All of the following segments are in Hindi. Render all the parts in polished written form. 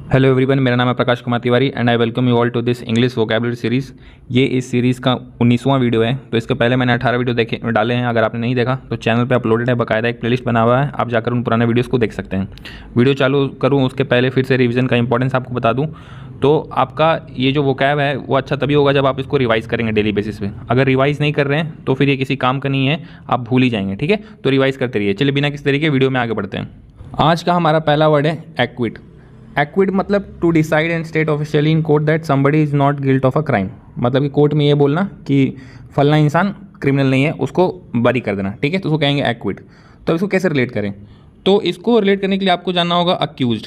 हेलो एवरीवन, मेरा नाम है Prakash Kumar Tiwari and I welcome you all to this English vocabulary series. ये इस सीरीज़ का 19वां वीडियो है। तो इसके पहले मैंने 18 वीडियो डाले हैं। अगर आपने नहीं देखा तो चैनल पे अपलोडेड है, बाकायदा एक प्लेलिस्ट बना हुआ है, आप जाकर उन पुराने वीडियोस को देख सकते हैं। वीडियो चालू करूँ उसके पहले फिर से रिवीजन का इंपॉर्टेंस आपको बता दूँ तो आपका ये जो वोकैब है वो अच्छा तभी होगा जब आप इसको रिवाइज़ करेंगे डेली बेसिस पे। अगर रिवाइज़ नहीं कर रहे हैं तो फिर ये किसी काम का नहीं है, आप भूल ही जाएंगे। ठीक है, तो रिवाइज़ करते रहिए। चलिए बिना किसी तरीके वीडियो में आगे बढ़ते हैं। आज का हमारा पहला वर्ड है एक्विट। एक्विट मतलब to decide and state officially in court that somebody is not guilt of a crime. मतलब कि कोर्ट में ये बोलना कि फलना इंसान क्रिमिनल नहीं है, उसको बरी कर देना। ठीक है, तो उसको कहेंगे एक्विट। तो इसको कैसे रिलेट करें? तो इसको रिलेट करने के लिए आपको जानना होगा अक्यूज्ड।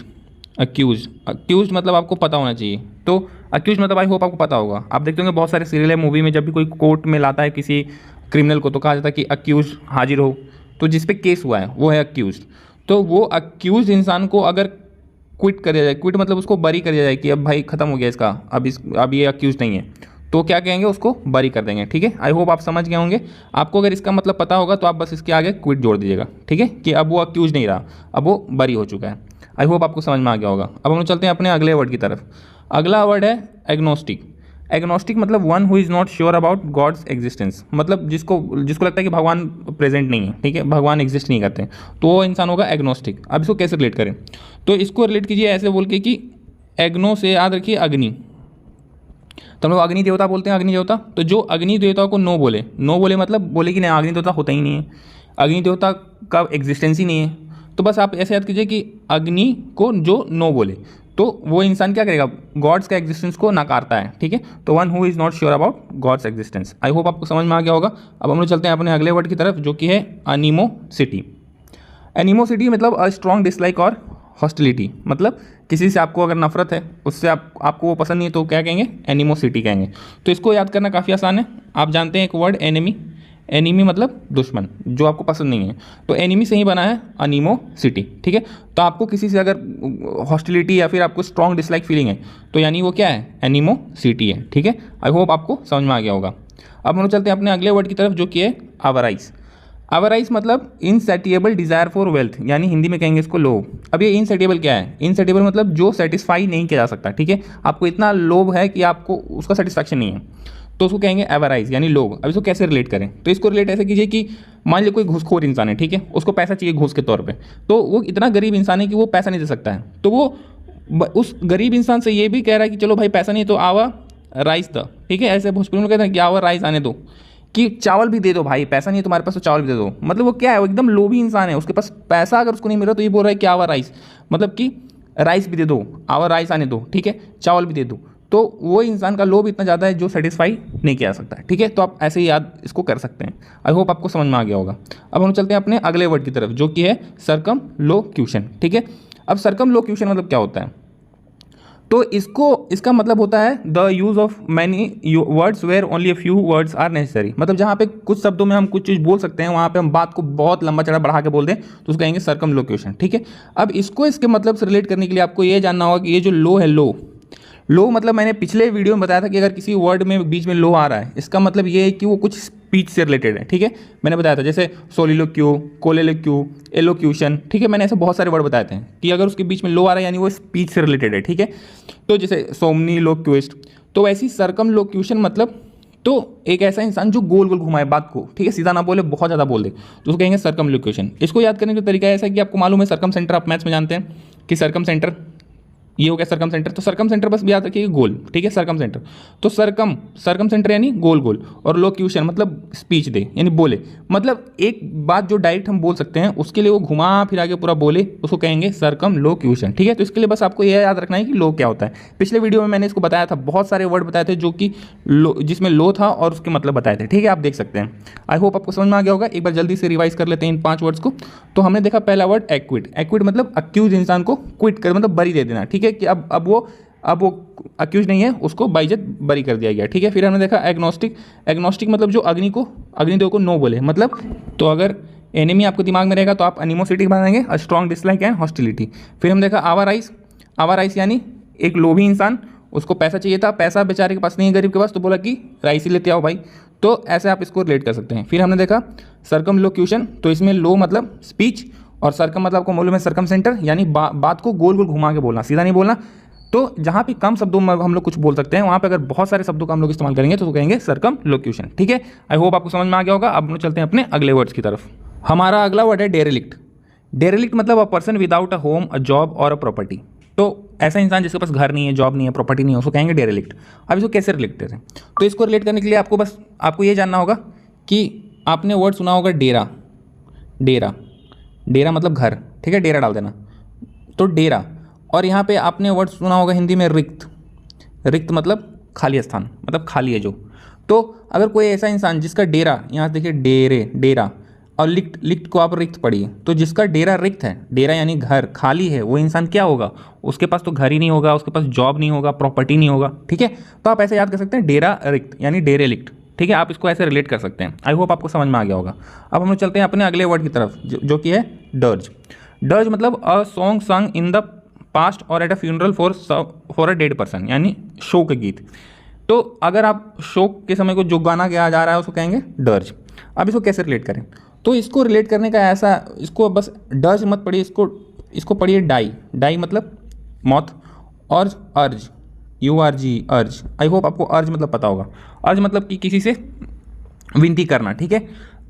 अक्यूज्ड मतलब आपको पता होना चाहिए। तो अक्यूज्ड मतलब आई होप आपको पता होगा। आप देखते होंगे बहुत सारे सीरियल है, मूवी में जब भी कोई कोर्ट में लाता है किसी क्रिमिनल को तो कहा जाता है कि अक्यूज्ड हाजिर हो। तो जिस पे केस हुआ है वो है अक्यूज्ड। तो वो अक्यूज्ड इंसान को अगर क्विट कर दिया जाए, क्विट मतलब उसको बरी कर दिया जाए कि अब भाई खत्म हो गया इसका, अब ये अक्यूज नहीं है, तो क्या कहेंगे? उसको बरी कर देंगे। ठीक है, आई होप आप समझ गए होंगे। आपको अगर इसका मतलब पता होगा तो आप बस इसके आगे क्विट जोड़ दीजिएगा। ठीक है, कि अब वो अक्यूज नहीं रहा, अब वो बरी हो चुका है। आई होप आपको समझ में आ गया होगा। अब हम लोग चलते हैं अपने अगले वर्ड की तरफ। अगला वर्ड है एग्नोस्टिक। एग्नोस्टिक मतलब one who is not sure about God's existence. मतलब जिसको लगता है कि भगवान प्रेजेंट नहीं है। ठीक है, भगवान एग्जिस्ट नहीं करते, तो वो इंसान होगा एग्नोस्टिक। अब इसको कैसे रिलेट करें? तो इसको रिलेट कीजिए ऐसे बोल के कि एग्नो से याद रखिए अग्नि। तो हम लोग अग्नि देवता बोलते हैं, अग्नि देवता। तो जो अग्नि देवता को नो बोले मतलब बोले कि नहीं अग्नि देवता होता ही नहीं है, अग्नि देवता का एग्जिस्टेंस ही नहीं है। तो बस आप ऐसे याद कीजिए कि अग्नि को जो नो बोले तो वो इंसान क्या करेगा? गॉड्स का एग्जिस्टेंस को नकारता है। ठीक है, तो one who is not sure about God's existence. I hope आपको समझ में आ गया होगा। अब हम लोग चलते हैं अपने अगले वर्ड की तरफ जो कि है एनिमोसिटी। एनिमोसिटी मतलब अ स्ट्रॉन्ग डिसलाइक और हॉस्टिलिटी। मतलब किसी से आपको अगर नफरत है, उससे आपको वो पसंद नहीं है तो क्या कहेंगे? एनिमोसिटी कहेंगे। तो इसको याद करना काफ़ी आसान है। आप जानते हैं एक वर्ड एनिमी। एनिमी मतलब दुश्मन, जो आपको पसंद नहीं है। तो एनिमी से ही बना है एनिमोसिटी। ठीक है, तो आपको किसी से अगर हॉस्टिलिटी या फिर आपको स्ट्रॉन्ग डिसलाइक फीलिंग है तो यानी वो क्या है? एनिमोसिटी है। ठीक है, आई होप आपको समझ में आ गया होगा। अब हम लोग चलते हैं अपने अगले वर्ड की तरफ जो कि है अवराइज। अवराइज मतलब इनसेटिएबल डिज़ायर फॉर वेल्थ, यानी हिंदी में कहेंगे इसको लोभ। अब ये इनसेटिएबल क्या है? इनसेटिएबल मतलब जो सेटिस्फाई नहीं किया जा सकता। ठीक है, आपको इतना लोभ है कि आपको उसका सेटिस्फैक्शन नहीं है, तो उसको कहेंगे एवराइज यानी लोभ। अब इसको कैसे रिलेट करें? तो इसको रिलेट ऐसे कीजिए कि मान लीजिए कोई घूसखोर इंसान है। ठीक है, उसको पैसा चाहिए घूस के तौर पे, तो वो इतना गरीब इंसान है कि वो पैसा नहीं दे सकता है। तो वो उस गरीब इंसान से ये भी कह रहा है कि चलो भाई पैसा नहीं तो आवा राइस था। ठीक है, ऐसे भोजपुरी में कहते हैं कि आवा राइस आने दो, कि चावल भी दे दो भाई, पैसा नहीं है तुम्हारे पास तो चावल भी दे दो। मतलब वो क्या है? वो एकदम लोभी इंसान है। उसके पास पैसा अगर उसको नहीं मिल रहा तो ये बोल रहा है कि आवा राइस, मतलब कि राइस भी दे दो, आवा राइस आने दो। ठीक है, चावल भी दे दो। तो वो इंसान का लोभ इतना ज़्यादा है जो सेटिस्फाई नहीं किया जा सकता है। ठीक है, तो आप ऐसे ही याद इसको कर सकते हैं। आई होप आपको समझ में आ गया होगा। अब हम चलते हैं अपने अगले वर्ड की तरफ जो कि है सर्कमलोक्यूशन। ठीक है, अब सर्कमलोक्यूशन मतलब क्या होता है? तो इसका मतलब होता है the use of many words where only a few words are necessary. मतलब जहाँ पे कुछ शब्दों में हम कुछ चीज़ बोल सकते हैं, वहाँ पे हम बात को बहुत लंबा चढ़ा बढ़ा के बोल दें तो उसको कहेंगे सर्कमलोक्यूशन। ठीक है, अब इसके मतलब से रिलेट करने के लिए आपको ये जानना होगा कि ये जो लो है, लो मतलब मैंने पिछले वीडियो में बताया था कि अगर किसी वर्ड में बीच में लो आ रहा है इसका मतलब ये है कि वो कुछ स्पीच से रिलेटेड है। ठीक है, मैंने बताया था जैसे सोलिलोक्यू, कोलेलोक्यू, एलोक्यूशन। ठीक है, मैंने ऐसे बहुत सारे वर्ड बताए थे कि अगर उसके बीच में लो आ रहा है यानी वो स्पीच से रिलेटेड है। ठीक है, तो जैसे सोमनीलोक्विस्ट, तो वैसी सर्कमलोक्यूशन मतलब तो एक ऐसा इंसान जो गोल गोल घुमाए बात को। ठीक है, सीधा ना बोले, बहुत ज़्यादा बोल दे, तो उसको कहेंगे सर्कमलोक्यूशन। इसको याद करने का तरीका ऐसा है कि आपको मालूम है सर्कम सेंटर, आप मैथ्स में जानते हैं कि सर्कम सेंटर ये हो गया सर्कम सेंटर। तो सर्कम सेंटर बस याद रखिए गोल। ठीक है, सर्कम सेंटर तो सर्कम सेंटर यानी गोल गोल, और लोक्यूशन मतलब स्पीच दे यानी बोले। मतलब एक बात जो डायरेक्ट हम बोल सकते हैं उसके लिए वो घुमा फिर आगे पूरा बोले, उसको कहेंगे सर्कमलोक्यूशन। ठीक है, तो इसके लिए बस आपको यह याद रखना है कि लो क्या होता है। पिछले वीडियो में मैंने इसको बताया था, बहुत सारे वर्ड बताए थे जो कि लो, जिसमें लो था और उसके मतलब बताए थे। ठीक है, आप देख सकते हैं। आई होप आपको समझ में आ गया होगा। एक बार जल्दी से रिवाइज कर लेते हैं इन 5 वर्ड्स को। तो हमने देखा पहला वर्ड एक्विट। एक्विट मतलब अक्यूज इंसान को क्विट कर मतलब बरी दे देना। ठीक है, कि अब वो अक्यूज नहीं है, उसको बाइज्जत बरी कर दिया गया। ठीक है, फिर हमने देखा एग्नोस्टिक मतलब जो अग्निदेव को नो बोले। मतलब तो अगर एनिमी आपको दिमाग में रहेगा तो आप एनिमोसिटी बनाएंगे, a strong dislike and hostility. फिर हम देखा आवाराइस यानी एक लोभी इंसान, उसको पैसा चाहिए था, पैसा बेचारे के पास नहीं है, गरीब के पास, तो बोला कि राइस ही लेते आओ भाई। तो ऐसे आप इसको रिलेट कर सकते हैं। फिर हमने देखा सर्कमलोक्यूशन, तो इसमें लो मतलब स्पीच और सर्कम मतलब आपको मालूम है सर्कम सेंटर यानी बात को गोल गोल घुमा के बोलना, सीधा नहीं बोलना। तो जहाँ पे कम शब्दों में हम लोग कुछ बोल सकते हैं, वहाँ पे अगर बहुत सारे शब्दों का हम लोग इस्तेमाल करेंगे तो कहेंगे सर्कमलोक्यूशन। ठीक है, आई होप आपको समझ में आ गया होगा। अब हम लोग चलते हैं अपने अगले वर्ड्स की तरफ। हमारा अगला वर्ड है डेरेलिक्ट। डेरेलिक्ट मतलब a person without a home, a job और अ प्रॉपर्टी। तो ऐसा इंसान जिसके पास घर नहीं है, जॉब नहीं है, प्रॉपर्टी नहीं है, उसको कहेंगे डेरेलिक्ट। अब इसको कैसे रिलेट करें? तो इसको रिलेट करने के लिए आपको ये जानना होगा कि आपने वर्ड सुना होगा डेरा। डेरा, डेरा मतलब घर, ठीक है, डेरा डाल देना, तो डेरा। और यहाँ पे आपने वर्ड सुना होगा हिंदी में रिक्त। रिक्त मतलब खाली स्थान, मतलब खाली है जो। तो अगर कोई ऐसा इंसान जिसका डेरा, यहाँ देखिए डेरे, डेरा, और लिक्ट, लिक्ट को आप रिक्त पढ़िए, तो जिसका डेरा रिक्त है, डेरा यानी घर खाली है, वो इंसान क्या होगा? उसके पास तो घर ही नहीं होगा, उसके पास जॉब नहीं होगा, प्रॉपर्टी नहीं होगा। ठीक है, तो आप ऐसे याद कर सकते हैं डेरा रिक्त यानी डेरे लिक्ट। ठीक है, आप इसको ऐसे रिलेट कर सकते हैं। आई होप आपको समझ में आ गया होगा। अब हम लोग चलते हैं अपने अगले वर्ड की तरफ जो कि है डर्ज। डर्ज मतलब a song sung in the past और at a funeral for a dead person, यानी शोक गीत। तो अगर आप शोक के समय को जो गाना गाया जा रहा है उसको कहेंगे डर्ज। अब इसको कैसे रिलेट करें? तो इसको रिलेट करने का ऐसा, इसको बस डर्ज मत पढ़िए, इसको पढ़िए डाई। डाई मतलब मौत, और अर्ज, URG, अर्ज। आई होप आपको अर्ज मतलब पता होगा। अर्ज मतलब कि किसी से विनती करना। ठीक है,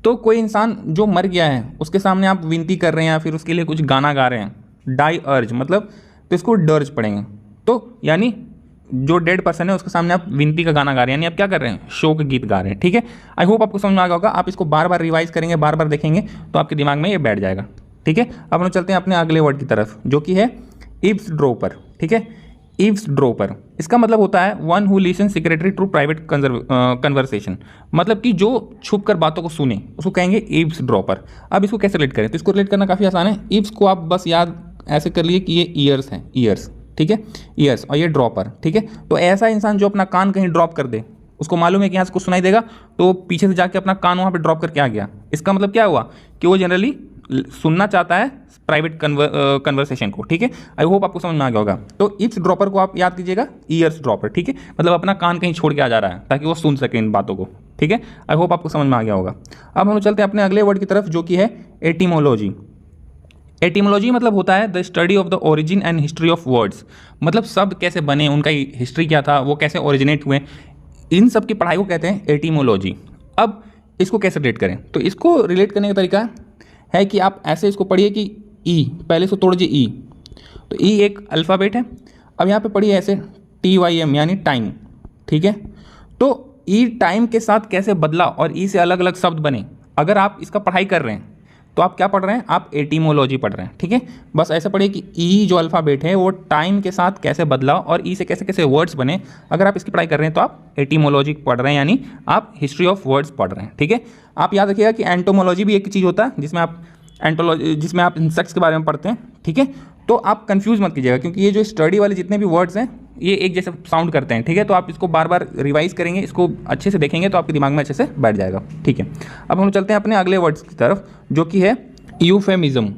तो कोई इंसान जो मर गया है उसके सामने आप विनती कर रहे हैं या फिर उसके लिए कुछ गाना गा रहे हैं, डाई अर्ज मतलब, तो इसको डर्ज पढ़ेंगे। तो यानी जो डेड पर्सन है उसके सामने आप विनती का गाना गा रहे हैं, यानी आप क्या कर रहे हैं? शोक गीत गा रहे हैं। ठीक है, आई होप आपको समझ में आ गया होगा। आप इसको बार बार रिवाइज करेंगे, बार बार देखेंगे तो आपके दिमाग में ये बैठ जाएगा। ठीक है, अब हम चलते हैं अपने अगले वर्ड की तरफ जो कि है ईव्सड्रॉपर। ठीक है, ईव्सड्रॉपर इसका मतलब होता है one who listen secretly to private conversation, मतलब कि जो छुप कर बातों को सुने उसको कहेंगे ईव्सड्रॉपर। अब इसको कैसे रिलेट करें? तो इसको रिलेट करना काफ़ी आसान है। ईव्स को आप बस याद ऐसे कर लिए कि ये ईयर्स हैं, ईयर्स। ठीक है, ईयर्स, और ये ड्रॉपर। ठीक है, तो ऐसा इंसान जो अपना कान कहीं ड्रॉप कर दे, उसको मालूम है कि यहाँ से कुछ सुनाई देगा, तो पीछे से जाके अपना कान वहाँ पे ड्रॉप करके आ गया। इसका मतलब क्या हुआ कि वो जनरली सुनना चाहता है प्राइवेट कन्वर्सेशन को। ठीक है, आई होप आपको समझ में आ गया होगा। तो ईव्स ड्रॉपर को आप याद कीजिएगा ईयर्स ड्रॉपर। ठीक है, मतलब अपना कान कहीं छोड़ के आ जा रहा है ताकि वो सुन सके इन बातों को। ठीक है, आई होप आपको समझ में आ गया होगा। अब हम लोग चलते हैं अपने अगले वर्ड की तरफ जो कि है एटिमोलॉजी। एटिमोलॉजी मतलब होता है the study of the origin and history of words, मतलब शब्द कैसे बने, उनका हिस्ट्री क्या था, वो कैसे ओरिजिनेट हुए, इन सब की पढ़ाई को कहते हैं एटिमोलॉजी। अब इसको कैसे रिलेट करें? तो इसको रिलेट करने का तरीका है कि आप ऐसे इसको पढ़िए कि ई, पहले इसको तोड़ दीजिए ई, तो ई एक अल्फ़ाबेट है। अब यहाँ पे पढ़िए ऐसे TYM यानी टाइम। ठीक है, तो ई टाइम के साथ कैसे बदला और ई से अलग अलग शब्द बने। अगर आप इसका पढ़ाई कर रहे हैं तो आप क्या पढ़ रहे हैं? आप एटिमोलॉजी पढ़ रहे हैं। ठीक है, बस ऐसे पढ़िए कि ई जो अल्फ़ाबेट है वो टाइम के साथ कैसे बदला और ई से कैसे कैसे वर्ड्स बने। अगर आप इसकी पढ़ाई कर रहे हैं तो आप एटिमोलॉजी पढ़ रहे हैं, यानी आप हिस्ट्री ऑफ वर्ड्स पढ़ रहे हैं। ठीक है, आप याद रखिएगा कि एंटोमोलॉजी भी एक चीज़ होता है जिसमें आप इंसेक्ट्स के बारे में पढ़ते हैं। ठीक है, तो आप कंफ्यूज मत कीजिएगा क्योंकि ये जो स्टडी वाले जितने भी वर्ड्स हैं ये एक जैसे साउंड करते हैं। ठीक है, तो आप इसको बार बार रिवाइज करेंगे, इसको अच्छे से देखेंगे तो आपके दिमाग में अच्छे से बैठ जाएगा। ठीक है, अब हम चलते हैं अपने अगले वर्ड्स की तरफ जो कि है यूफेमिज्म।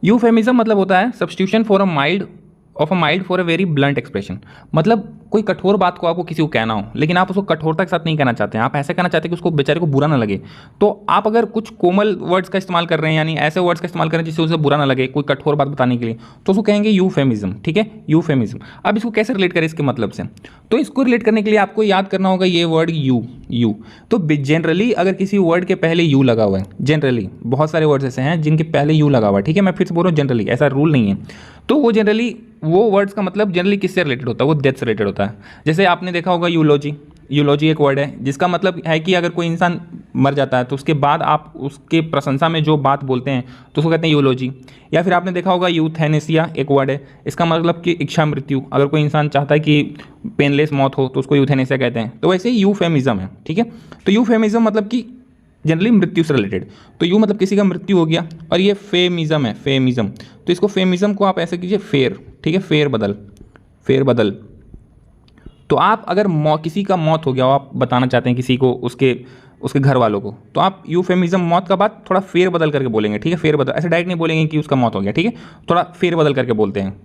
यूफेमिज्म मतलब होता है substitution for a mild for a very blunt expression, मतलब कोई कठोर बात को आपको किसी को कहना हो लेकिन आप उसको कठोरता के साथ नहीं कहना चाहते हैं, आप ऐसे कहना चाहते हैं कि उसको बेचारे को बुरा ना लगे। तो आप अगर कुछ कोमल वर्ड्स का इस्तेमाल कर रहे हैं, यानी ऐसे वर्ड्स का इस्तेमाल करें जिससे उसे बुरा ना लगे, कोई कठोर बात बताने के लिए, तो उसको कहेंगे यूफेमिज्म। ठीक है, यूफेमिज्म। अब इसको कैसे रिलेट करें इसके मतलब से? तो इसको रिलेट करने के लिए आपको याद करना होगा ये वर्ड यू। तो जनरली अगर किसी वर्ड के पहले यू लगा हुआ है, जनरली बहुत सारे वर्ड्स ऐसे हैं जिनके पहले यू लगा हुआ है। ठीक है, मैं फिर से बोल रहा हूँ जनरली, ऐसा रूल नहीं है। तो वो जनरली वो वर्ड्स का मतलब जनरली किससे रिलेटेड होता है? वो डेथ से रिलेटेड होता है। जैसे आपने देखा होगा यूलॉजी। यूलॉजी एक वर्ड है जिसका मतलब है कि अगर कोई इंसान मर जाता है तो उसके बाद आप उसके प्रशंसा में जो बात बोलते हैं तो उसको कहते हैं यूलॉजी। या फिर आपने देखा होगा यूथेनेसिया एक वर्ड है, इसका मतलब कि इच्छा मृत्यु। अगर कोई इंसान चाहता है कि पेनलेस मौत हो तो उसको यूथेनेसिया कहते हैं। तो वैसे ही यूफेमिज्म है। ठीक है, तो यूफेमिज्म मतलब कि जनरली मृत्यु से रिलेटेड। तो यू मतलब किसी का मृत्यु हो गया, और ये फेमिज्म है, फेमिज्म। तो इसको फेमिज्म को आप ऐसे कीजिए फेर। ठीक है, फेर बदल। तो आप अगर किसी का मौत हो गया हो, आप बताना चाहते हैं किसी को, उसके घर वालों को, तो आप यूफेमिज्म मौत का बाद थोड़ा फेर बदल करके बोलेंगे। ठीक है, फेर बदल, ऐसे डायरेक्ट नहीं बोलेंगे कि उसका मौत हो गया। ठीक है, थोड़ा फेर बदल करके बोलते हैं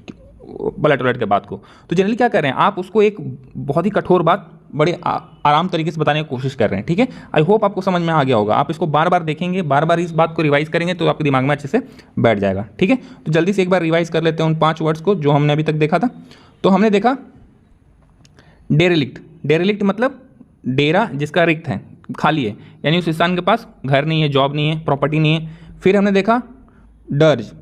पलट के बात को। तो जनरली क्या कर रहे हैं, आप उसको एक बहुत ही कठोर बात बड़े आराम तरीके से बताने की कोशिश कर रहे हैं। ठीक है, आई होप आपको समझ में आ गया होगा। आप इसको बार बार देखेंगे, बार बार इस बात को रिवाइज करेंगे तो आपके दिमाग में अच्छे से बैठ जाएगा। ठीक है, तो जल्दी से एक बार रिवाइज कर लेते हैं उन 5 वर्ड्स को जो हमने अभी तक देखा था। तो हमने देखा डेरेलिक्ट, डेरेलिक्ट मतलब डेरा जिसका रिक्त है, खाली है, यानी उस इंसान के पास घर नहीं है, जॉब नहीं है, प्रॉपर्टी नहीं है। फिर हमने देखा डर्ज,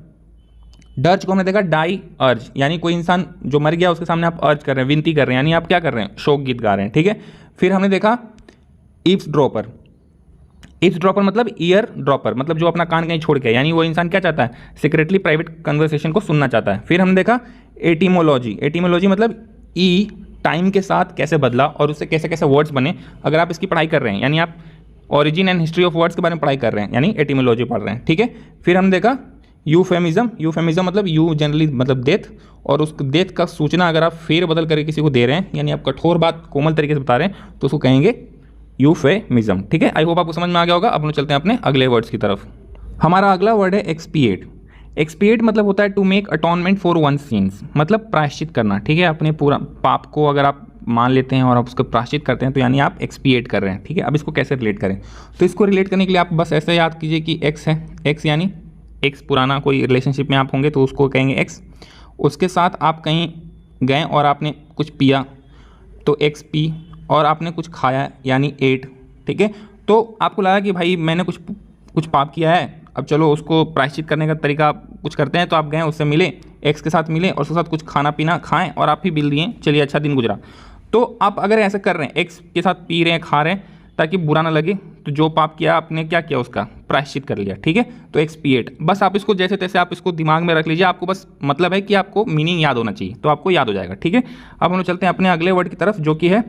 डर्ज को हमने देखा डाई अर्ज, यानी कोई इंसान जो मर गया उसके सामने आप अर्ज कर रहे हैं, विनती कर रहे हैं, यानी आप क्या कर रहे हैं, शोक गीत गा रहे हैं, ठीक है। फिर हमने देखा ईव्स ड्रॉपर, ईव्स ड्रॉपर मतलब ईयर ड्रॉपर, मतलब जो अपना कान कहीं छोड़ के, यानी वो इंसान क्या चाहता है, सीक्रेटली प्राइवेट कन्वर्सेशन को सुनना चाहता है। फिर हमने देखा एटिमोलॉजी, एटिमोलॉजी मतलब ई टाइम के साथ कैसे बदला और उससे कैसे कैसे वर्ड्स बने, अगर आप इसकी पढ़ाई कर रहे हैं, यानी आप origin and history of words के बारे में पढ़ाई कर रहे हैं, यानी एटिमोलॉजी पढ़ रहे हैं, ठीक है। फिर हमने देखा यूफेमिज्म, यूफेमिज्म मतलब यू जनरली मतलब डेथ, और उस डेथ का सूचना अगर आप फेर बदल करके किसी को दे रहे हैं, यानी आप कठोर बात कोमल तरीके से बता रहे हैं, तो उसको कहेंगे यूफेमिज्म, ठीक है। आई होप आपको समझ में आ गया होगा। अब हम चलते हैं अपने अगले वर्ड्स की तरफ। हमारा अगला वर्ड है एक्सपिएट। एक्सपिएट मतलब होता है to make atonement for one sins, मतलब प्रायश्चित करना, ठीक है। अपने पूरा पाप को अगर आप मान लेते हैं और आप उसको प्रायश्चित करते हैं तो यानी आप एक्सपिएट कर रहे हैं, ठीक है। अब इसको कैसे रिलेट करें, तो इसको रिलेट करने के लिए आप बस ऐसे याद कीजिए कि एक्स है, एक्स यानी एक्स पुराना कोई रिलेशनशिप में आप होंगे तो उसको कहेंगे एक्स, उसके साथ आप कहीं गए और आपने कुछ पिया तो एक्स पी, और आपने कुछ खाया यानी एट, ठीक है। तो आपको लगा कि भाई मैंने कुछ पाप किया है, अब चलो उसको प्रायश्चित करने का तरीका कुछ करते हैं, तो आप गए उससे मिले, एक्स के साथ मिले और उसके साथ कुछ खाना पीना खाएं और आप ही बिल दिए, चलिए अच्छा दिन गुजरा। तो आप अगर ऐसे कर रहे हैं, एक्स के साथ पी रहे हैं, खा रहे हैं ताकि बुरा ना लगे, तो जो पाप किया आपने क्या किया, उसका प्रायश्चित कर लिया, ठीक है। तो एक्सपिएट, बस आप इसको जैसे तैसे आप इसको दिमाग में रख लीजिए, आपको बस मतलब है कि आपको मीनिंग याद होना चाहिए, तो आपको याद हो जाएगा, ठीक है। अब हम लोग चलते हैं अपने अगले वर्ड की तरफ जो कि है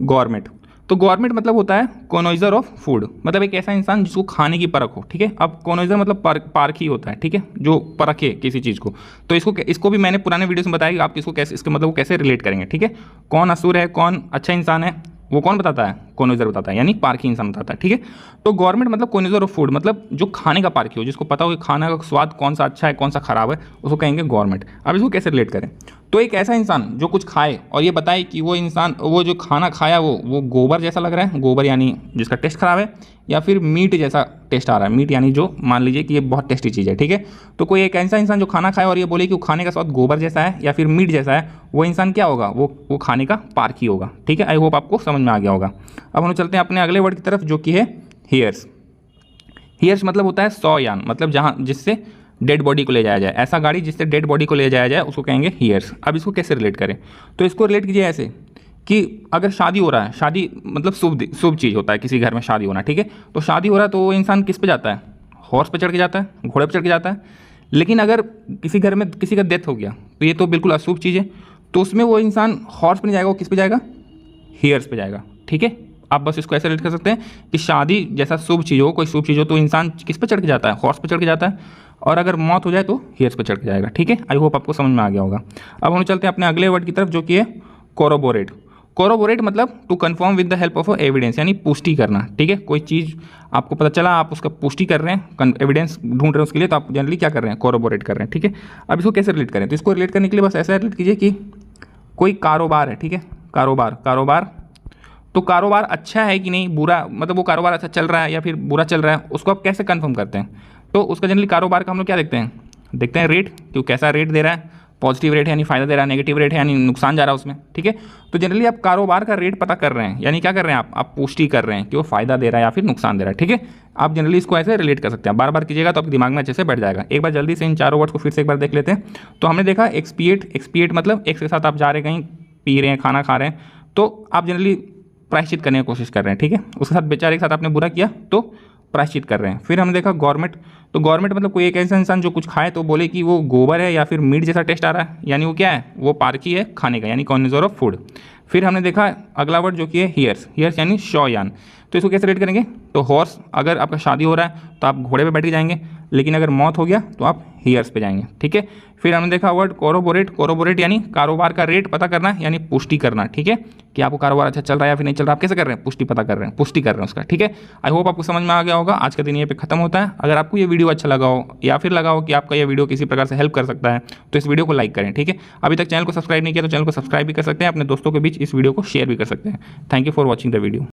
गवर्नमेंट। तो गवर्नमेंट मतलब होता है कॉनोइजर ऑफ फूड, मतलब एक ऐसा इंसान जिसको खाने की परख हो, ठीक है। अब कॉनोइजर मतलब पारखी होता है, ठीक है, जो परखे किसी चीज़ को। तो इसको भी मैंने पुराने वीडियो में बताया कि आप इसको कैसे, इसके मतलब वो कैसे रिलेट करेंगे, ठीक है। कौन असुर है, कौन अच्छा इंसान है, वो कौन बताता है, कॉनोइजर बताता है, यानी पारखी इंसान बताता है, ठीक है। तो गवर्नमेंट मतलब कॉनोइजर ऑफ फूड, मतलब जो खाने का पारखी हो, जिसको पता हो कि खाना का स्वाद कौन सा अच्छा है कौन सा खराब है, उसको कहेंगे गवर्नमेंट। अब इसको कैसे रिलेट करें, तो एक ऐसा इंसान जो कुछ खाए और ये बताए कि वो इंसान, वो जो खाना खाया वो गोबर जैसा लग रहा है, गोबर यानी जिसका टेस्ट खराब है, या फिर मीट जैसा टेस्ट आ रहा है, मीट यानी जो मान लीजिए कि ये बहुत टेस्टी चीज़ है, ठीक है। तो कोई एक ऐसा इंसान जो खाना खाए और ये बोले कि वो खाने का स्वाद गोबर जैसा है या फिर मीट जैसा है, वो इंसान क्या होगा, वो खाने का पारखी होगा, ठीक है। आई होप आपको समझ में आ गया होगा। अब हम चलते हैं अपने अगले वर्ड की तरफ जो कि है हियर्स। हियर्स मतलब होता है सौयान, मतलब जहाँ जिससे डेड बॉडी को ले जाया जाए, ऐसा गाड़ी जिससे डेड बॉडी को ले जाया जाए उसको कहेंगे हियर्स। अब इसको कैसे रिलेट करें, तो इसको रिलेट कीजिए ऐसे कि अगर शादी हो रहा है, शादी मतलब शुभ चीज़ होता है किसी घर में शादी होना, ठीक है। तो शादी हो रहा है तो वो इंसान किस पे जाता है, हॉर्स पे चढ़ के जाता है, घोड़े पे चढ़ के जाता है। लेकिन अगर किसी घर में किसी का डेथ हो गया तो ये तो बिल्कुल अशुभ चीज़ है, तो उसमें वो इंसान हॉर्स पे नहीं जाएगा, वो किस पे जाएगा, हियर्स पे जाएगा, ठीक है। आप बस इसको ऐसे रिलेट कर सकते हैं कि शादी जैसा शुभ चीज़ हो, कोई शुभ चीज़ हो तो इंसान किस पे चढ़ के जाता है, हॉर्स पे चढ़ के जाता है, और अगर मौत हो जाए तो हियर्स पे चढ़ के जाएगा, ठीक है। आई होप आपको समझ में आ गया होगा। अब हम चलते हैं अपने अगले वर्ड की तरफ जो कि है कोरोबोरेट। कोरोबोरेट मतलब to confirm with the help of evidence, यानी पुष्टि करना, ठीक है। कोई चीज़ आपको पता चला, आप उसका पुष्टि कर रहे हैं, एविडेंस ढूंढ रहे हैं उसके लिए, तो आप जनरली क्या कर रहे हैं, कोरोबोरेट कर रहे हैं, ठीक है। अब इसको कैसे रिलेट करें, तो इसको रिलेट करने के लिए बस ऐसा रिलेट कीजिए कि कोई कारोबार है, ठीक है, कारोबार तो कारोबार अच्छा है कि नहीं, बुरा मतलब वो कारोबार अच्छा चल रहा है या फिर बुरा चल रहा है, उसको आप कैसे कंफर्म करते हैं, तो उसका जनरली कारोबार का हम लोग क्या देखते हैं रेट, कि वो कैसा रेट दे रहा है, पॉजिटिव रेट है यानी फ़ायदा दे रहा है, नेगेटिव रेट है यानी नुकसान जा रहा है उसमें, ठीक है। तो जनरली आप कारोबार का रेट पता कर रहे हैं, यानी क्या कर रहे हैं आप पुष्टि कर रहे हैं कि वो फ़ायदा दे रहा है या फिर नुकसान दे रहा है, ठीक है। आप जनरली इसको ऐसे रिलेट कर सकते हैं, बार बार कीजिएगा तो आपके दिमाग में अच्छे से बैठ जाएगा। एक बार जल्दी से इन चारों वर्ड्स को फिर से एक बार देख लेते हैं। तो हमने देखा एक्सपिएट मतलब एक के साथ आप जा रहे हैं, कहीं पी रहे हैं, खाना खा रहे हैं, तो आप जनरली प्रायश्चित करने की कोशिश कर रहे हैं, ठीक है। उसके साथ बेचारे के साथ आपने बुरा किया तो प्रायश्चित कर रहे हैं। फिर हमने देखा गवर्नमेंट, तो गवर्नमेंट मतलब कोई एक ऐसा इंसान जो कुछ खाए तो बोले कि वो गोबर है या फिर मीट जैसा टेस्ट आ रहा है, यानी वो क्या है, वो पारखी है खाने का, यानी कॉन्जर ऑफ फूड। फिर हमने देखा अगला वर्ड जो कि है हियर्स, हियर्स यानी शौयान। तो इसको कैसे रेट करेंगे, तो हॉर्स, अगर आपका शादी हो रहा है तो आप घोड़े पे बैठ के जाएंगे, लेकिन अगर मौत हो गया तो आप हियर्स पे जाएंगे, ठीक है। फिर हमने देखा वर्ड कोरोबोरेट यानी कारोबार का रेट पता करना, यानी पुष्टि करना, ठीक है, कि आपको कारोबार अच्छा चल रहा है या फिर नहीं चल रहा, आप कैसे कर रहे हैं, पुष्टि कर रहे हैं उसका, ठीक है। आई होप आपको समझ में आ गया होगा। आज का दिन ये पे खत्म होता है। अगर आपको ये वीडियो अच्छा लगा हो या फिर लगा हो कि आपका ये वीडियो किसी प्रकार से हेल्प कर सकता है तो इस वीडियो को लाइक करें, ठीक है। अभी तक चैनल को सब्सक्राइब नहीं किया तो चैनल को सब्सक्राइब भी कर सकते हैं, अपने दोस्तों के बीच इस वीडियो को शेयर भी कर सकते हैं। Thank you for watching the video.